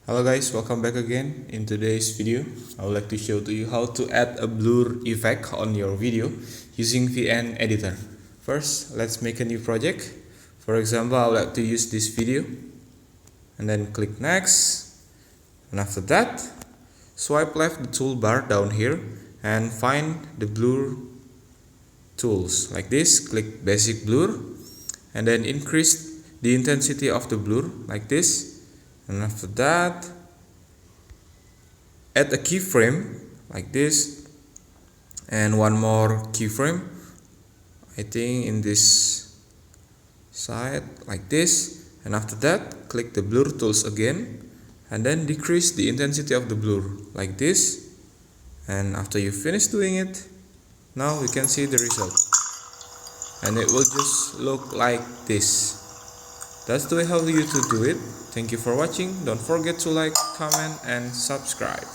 Hello guys, welcome back again. In today's video, I would like to show to you how to add a blur effect on your video using VN Editor. First, let's make a new project. For example, I would like to use this video and then click next. And after that, swipe left the toolbar down here and find the blur tools like this. Click basic blur and then increase the intensity of the blur like this. And after that, add a keyframe like this and one more keyframe, I think in this side like this. And after that, click the blur tools again and then decrease the intensity of the blur like this. And after you finish doing it, now you can see the result and it will just look like this. That's the way how you to do it. Thank you for watching. Don't forget to like, comment and subscribe.